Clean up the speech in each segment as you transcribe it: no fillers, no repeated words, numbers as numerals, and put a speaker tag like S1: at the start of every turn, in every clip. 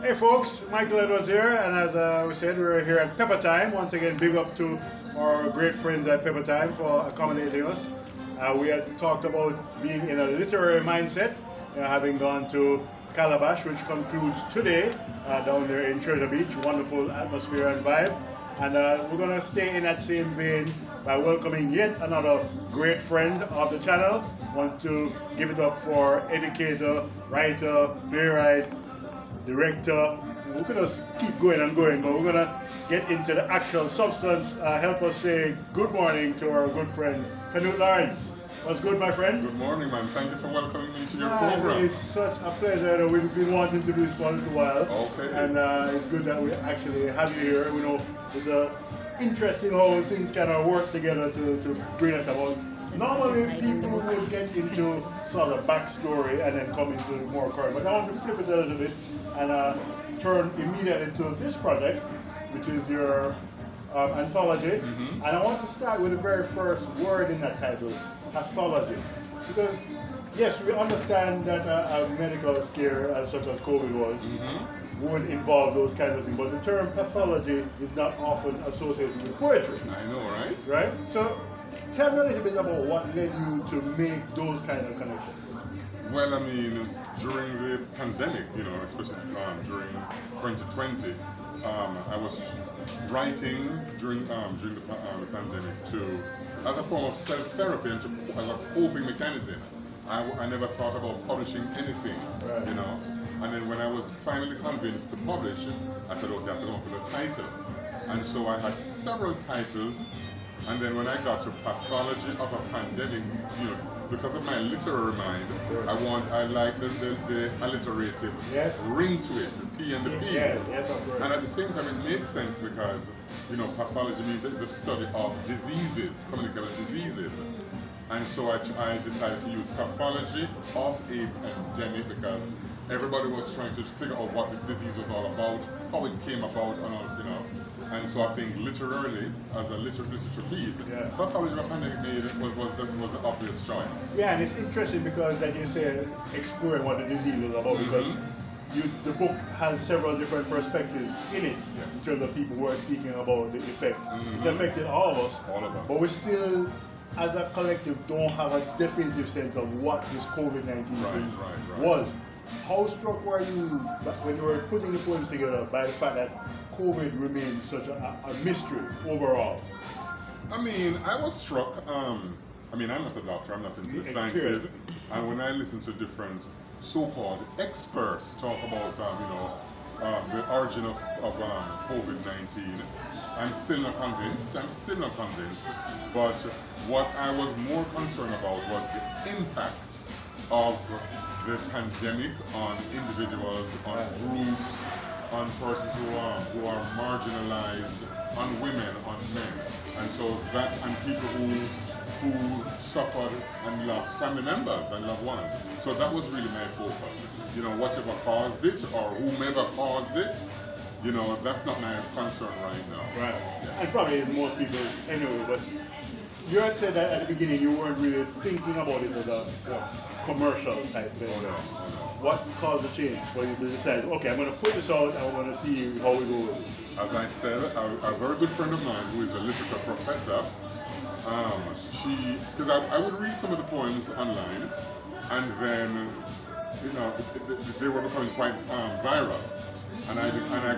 S1: Hey folks, Michael Edwards here, and as we said, we're here at Pepper Time. Once again, big up to our great friends at Pepper Time for accommodating us. We had talked about being in a literary mindset, having gone to Calabash, which concludes today down there in Treasure Beach. Wonderful atmosphere and vibe. And we're going to stay in that same vein by welcoming yet another great friend of the channel. Want to give it up for educator, writer, playwright, director. We could just keep going and going, but we're going to get into the actual substance. Help us say good morning to our good friend, Canute. What's good, my friend?
S2: Good morning, man. Thank you for welcoming me to your program.
S1: It's such a pleasure. We've been wanting to do this for a little while.
S2: Okay.
S1: And it's good that we actually have you here. We know it's interesting how things kind of work together to bring it about. Normally, people would get into sort of backstory and then come into more current. But I want to flip it a little bit and turn immediately to this project, which is your anthology. And I want to start with the very first word in that title, pathology. Because, yes, we understand that a medical scare such as COVID was would involve those kinds of things, but the term pathology is not often associated with poetry.
S2: I know, right?
S1: Right? So, tell me a little bit about what led you to make those kind of connections.
S2: Well, I mean, during the pandemic, especially during 2020, I was writing during the pandemic as a form of self-therapy and as a coping mechanism. I never thought about publishing anything,
S1: Right.
S2: And then when I was finally convinced to publish, I said, okay, I have to come up with a title. And so I had several titles. And then when I got to pathology of a pandemic, because of my literary mind, I like the alliterative ring to it, the P and the P.
S1: Yes, of course.
S2: And at the same time, it made sense because, pathology means it's the study of diseases, communicable diseases. And so I decided to use pathology of a pandemic because everybody was trying to figure out what this disease was all about, how it came about, and all, And so I think literally, as a literature piece, pathology of a pandemic was the obvious choice.
S1: Yeah, and it's interesting because, like you say, exploring what the disease was about, because the book has several different perspectives in it, in terms of people who are speaking about the effect. It affected all of us, but we still, as a collective, don't have a definitive sense of what this COVID-19 was. How struck were you when you were putting the poems together by the fact that COVID remains such a mystery overall?
S2: I mean, I was struck. I'm not a doctor, I'm not into the sciences. And when I listen to different so-called experts talk about, the origin of COVID-19, I'm still not convinced. But what I was more concerned about was the impact of the pandemic on individuals, on groups, on persons who are marginalized, on women, on men, and so that, and people who suffered and lost family members and loved ones. So that was really my focus. Whatever caused it or whomever caused it, that's not my concern right now.
S1: Right. Yeah. And probably most people anyway. But you had said that at the beginning you weren't really thinking about it as a commercial type thing.
S2: Oh, no.
S1: What caused the change for you to decide, okay, I'm going to put this out and I'm going to see how we go with it?
S2: As I said, a very good friend of mine who is a literature professor, because I would read some of the poems online, and then, they were becoming quite viral. And I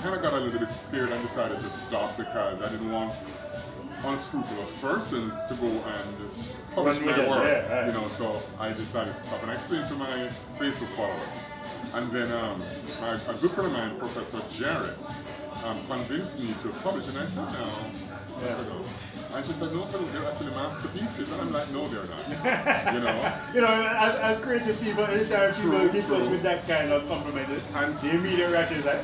S2: kind of got a little bit scared and decided to stop because I didn't want unscrupulous persons to go and publish my work, so I decided to stop. And I explained to my Facebook followers. And then a good friend of mine, Professor Jarrett, convinced me to publish, and I said, no. And she said, no, they're actually masterpieces. And I'm like, no, they're not.
S1: As creative people, anytime people hit us with that kind of compliment, and the immediate reaction is like,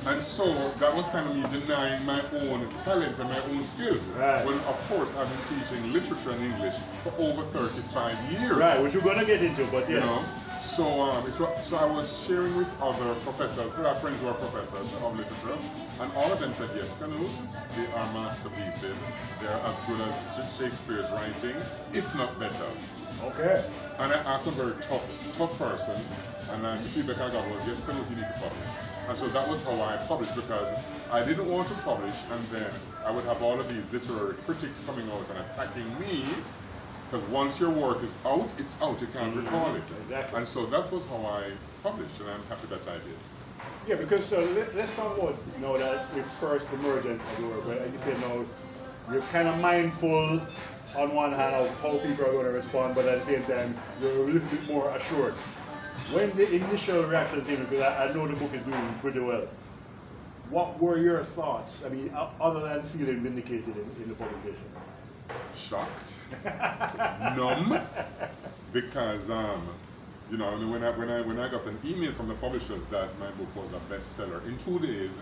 S2: And so that was kind of me denying my own talent and my own skills.
S1: Right.
S2: When, of course, I've been teaching literature and English for over 35 years.
S1: Right, which we're going to get into, but yeah.
S2: So I was sharing with other professors, there are friends who are professors of literature, and all of them said, yes, Canute, they are masterpieces. They're as good as Shakespeare's writing, if not better.
S1: Okay.
S2: And I asked some very tough persons, and the feedback I got was, yes, Canute, you need to publish. And so that was how I published, because I didn't want to publish and then I would have all of these literary critics coming out and attacking me, because once your work is out, it's out, you can't recall it.
S1: Exactly.
S2: And so that was how I published, and I'm happy that I did.
S1: Yeah, because let's talk about that it first emergent of the work. Right? Like you said, you're kind of mindful on one hand of how people are going to respond, but at the same time, you're a little bit more assured. When the initial reaction came, because I know the book is doing pretty well, what were your thoughts? I mean, other than feeling vindicated in the publication?
S2: Shocked, numb, because when I got an email from the publishers that my book was a bestseller in 2 days,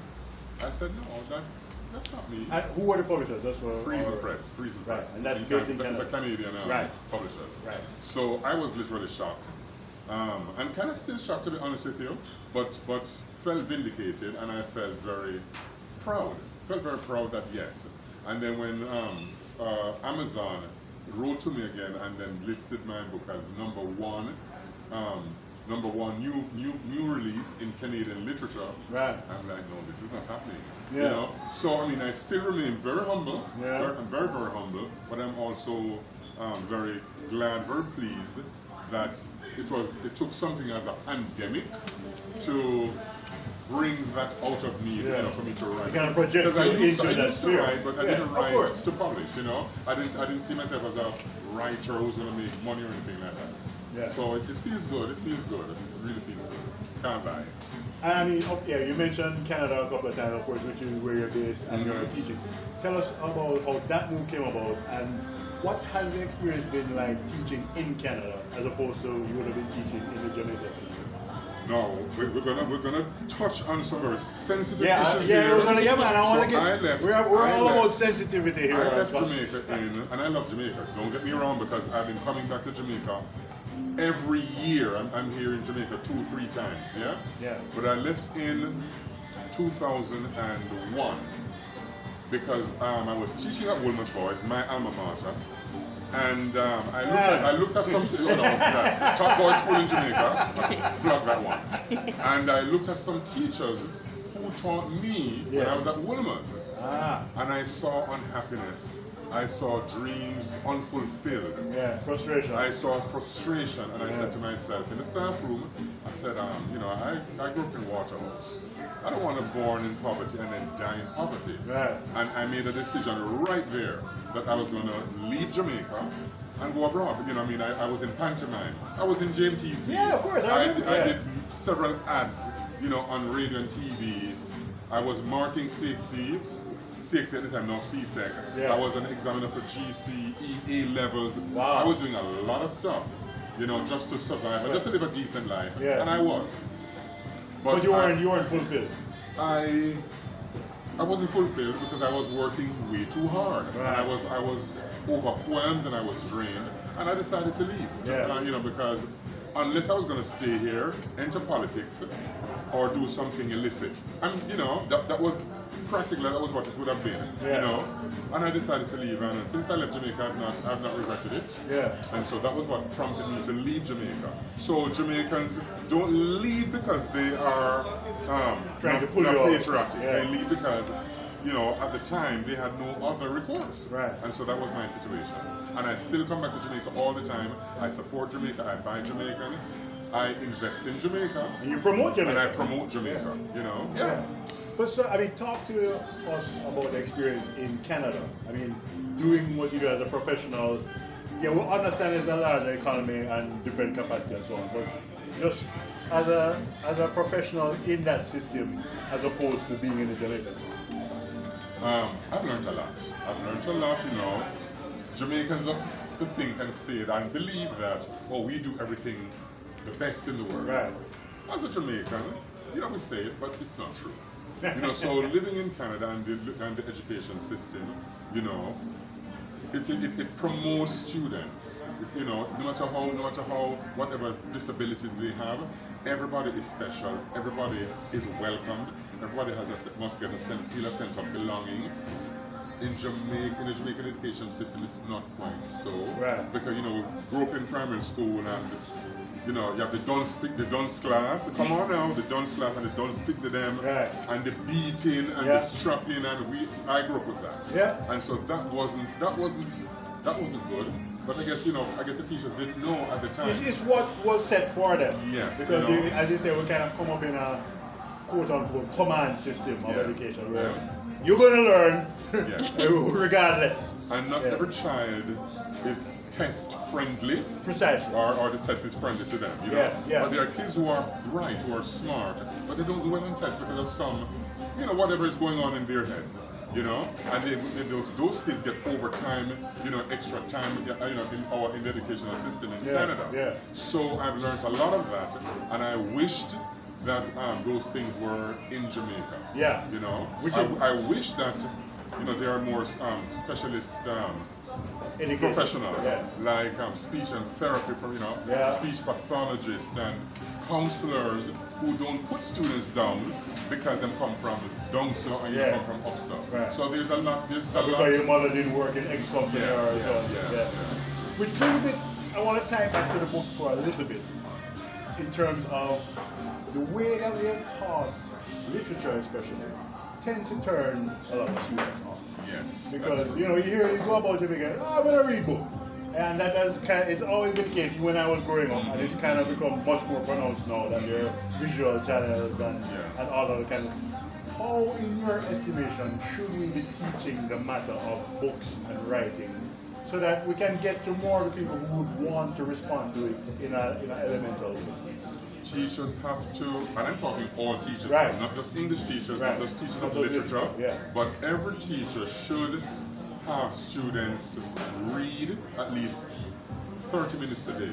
S2: I said no, that's not me.
S1: Who were the publishers? That's what.
S2: Friesen Press.
S1: Right, and that's based in Canada.
S2: It's a Canadian publisher.
S1: Right.
S2: So I was literally shocked, and kind of still shocked, to be honest with you, but felt vindicated, and I felt very proud. Felt very proud that yes. And then when Amazon wrote to me again and then listed my book as number one new release in Canadian literature,
S1: right,
S2: I'm like, no, this is not happening.
S1: Yeah.
S2: So I mean, I still remain very humble.
S1: Yeah.
S2: I'm very, very humble, but I'm also very glad, very pleased that it took something as a pandemic to bring that out of me, for me to write.
S1: You kind of project
S2: because I used to
S1: that
S2: write, but I didn't write to publish. I didn't see myself as a writer who's going to make money or anything like that.
S1: Yeah.
S2: So it feels good. It feels good. It really feels good. Can't lie.
S1: And I mean, you mentioned Canada a couple of times, of course, which is where you're based and you're teaching. Tell us about how that move came about, and what has the experience been like teaching in Canada as opposed to you would have been teaching in the Jamaican system?
S2: No, we're gonna touch on some very sensitive
S1: issues
S2: here.
S1: Man. I want to get. We're all about sensitivity here.
S2: I left Jamaica and I love Jamaica. Don't get me wrong, because I've been coming back to Jamaica every year. I'm here in Jamaica 2-3 times.
S1: Yeah.
S2: But I left in 2001 because I was teaching at Wilmer's Boys, my alma mater. And I looked at some, top boys school in Jamaica, plug that one. And I looked at some teachers who taught me when I was at Wilmer's. And I saw unhappiness. I saw dreams unfulfilled.
S1: Yeah, frustration.
S2: I saw frustration, and I said to myself in the staff room, I said, I grew up in Waterhouse. I don't want to be born in poverty and then die in poverty.
S1: Right.
S2: And I made a decision right there that I was going to leave Jamaica and go abroad. I was in pantomime. I was in JMTC.
S1: Yeah, of course.
S2: I did several ads, on radio and TV. I was marking CXC at the time, now CSEC.
S1: Yeah.
S2: I was an examiner for GCE A levels.
S1: Wow.
S2: I was doing a lot of stuff, just to survive, just to live a decent life.
S1: Yeah.
S2: And I was.
S1: But you weren't fulfilled.
S2: I wasn't fulfilled because I was working way too hard.
S1: Right.
S2: And I was overwhelmed and I was drained, and I decided to leave.
S1: Yeah.
S2: Because unless I was going to stay here, enter politics, or do something illicit, that was practically that was what it would have been. And I decided to leave, and since I left Jamaica, I've not regretted it.
S1: Yeah.
S2: And so that was what prompted me to leave Jamaica. So Jamaicans don't leave because they are
S1: trying to pull you
S2: patriotic.
S1: Yeah.
S2: They leave because at the time they had no other recourse.
S1: Right.
S2: And so that was my situation. And I still come back to Jamaica all the time. I support Jamaica. I buy Jamaican. I invest in Jamaica.
S1: And you promote Jamaica.
S2: And I promote Jamaica.
S1: Yeah. But so, talk to us about the experience in Canada. Doing what you do as a professional. Yeah, we understand it's a larger economy and different capacity and so on, but just as a professional in that system, as opposed to being in the Jamaican system.
S2: I've learned a lot. Jamaicans love to think and say that and believe that, we do everything the best in the world.
S1: Right.
S2: As a Jamaican, we say it, but it's not true. So living in Canada and the education system, it promotes students. No matter how, whatever disabilities they have, everybody is special. Everybody is welcomed. Everybody must feel a sense of belonging. In the Jamaican education system, it's not quite so.
S1: Right.
S2: Because we grew up in primary school and you know, you have the dunce class. Come on now, the dunce class and the dunce pick to them,
S1: Right.
S2: and the beating and the strapping, and I grew up with that.
S1: Yeah.
S2: And so that wasn't good. But I guess, you know, I guess the teachers didn't know at the time.
S1: It's what was set for them.
S2: Yes.
S1: Because
S2: you know,
S1: as you say, we kind of come up in a quote unquote command system of education where you're going to learn regardless.
S2: And not every child is test friendly.
S1: Precisely.
S2: Or the test is friendly to them, you know.
S1: Yeah.
S2: But there are kids who are bright, who are smart, but they don't do well in tests because of some, you know, whatever is going on in their heads. You know, and those kids get overtime, you know, extra time, you know, in the educational system in Canada.
S1: Yeah.
S2: So I've learned a lot of that, and I wished that those things were in Jamaica.
S1: Yeah.
S2: You know,
S1: Which
S2: I wish that, you know, there are more specialist professionals, like speech and therapy, you know, speech pathologists and counselors who don't put students down because them come from down so and you come from up so.
S1: Right.
S2: So there's a lot.
S1: Because your mother didn't work in X company Which a little bit, I want to tie back to the book for a little bit in terms of the way that we have taught literature, especially, tends to turn a lot of students off.
S2: Yes.
S1: Because you know, you go about Jamaica, I'm gonna read book. And that has it's always been the case when I was growing up, and it's kind of become much more pronounced now than your visual channels and all other kind of. How, in your estimation, should we be teaching the matter of books and writing so that we can get to more of the people who would want to respond to it in an elemental way?
S2: Teachers have to, and I'm talking all teachers, not just English teachers, not just teachers of literature, but every teacher should have students read at least 30 minutes a day.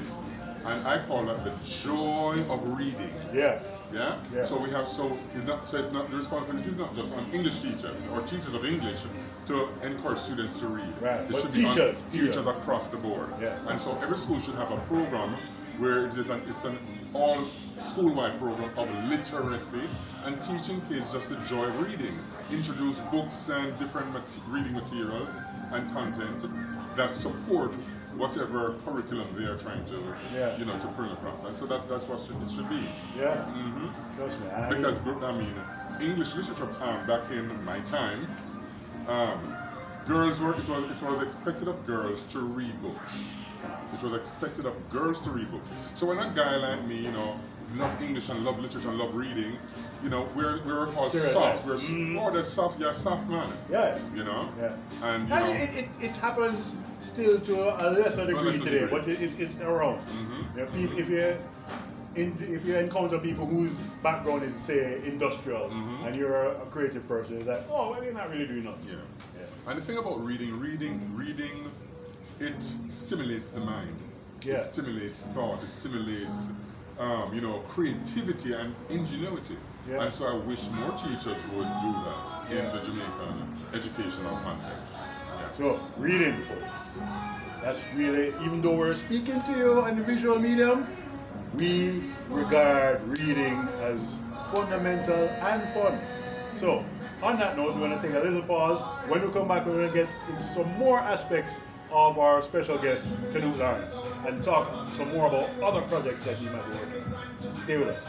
S2: And I call that the joy of reading.
S1: Yeah.
S2: So we have it's not the responsibility is not just on English teachers or teachers of English to encourage students to read.
S1: Right.
S2: It should be on teachers across the board. And so every school should have a program where it's an all school-wide program of literacy and teaching kids just the joy of reading. Introduce books and different reading materials and content that support whatever curriculum they are trying to, you know, to bring across. And so that's what it should be.
S1: Yeah.
S2: Mm-hmm. Because I mean, English literature back in my time, girls were it was expected of girls to read books. It was expected of girls to read books. So when a guy like me, you know, love English and love literature and love reading, you know, we're called soft. We're soft. You're a soft man. Yeah. You know. Yeah. And you know,
S1: it happens still to a lesser degree today, but it's around. Mm-hmm. You know, if you encounter people whose background is, say, industrial, and you're a creative person, it's like, oh, well, you're not really doing nothing.
S2: And the thing about reading, it stimulates the mind. It stimulates thought. It stimulates, you know, creativity and ingenuity. And so I wish more teachers would do that in the Jamaican educational context.
S1: So, reading, folks. That's really, even though we're speaking to you on the visual medium, we regard reading as fundamental and fun. So, on that note, we're going to take a little pause. When we come back, we're going to get into some more aspects of our special guest, Canute Lawrence, and talk some more about other projects that he might be working on. Stay with us.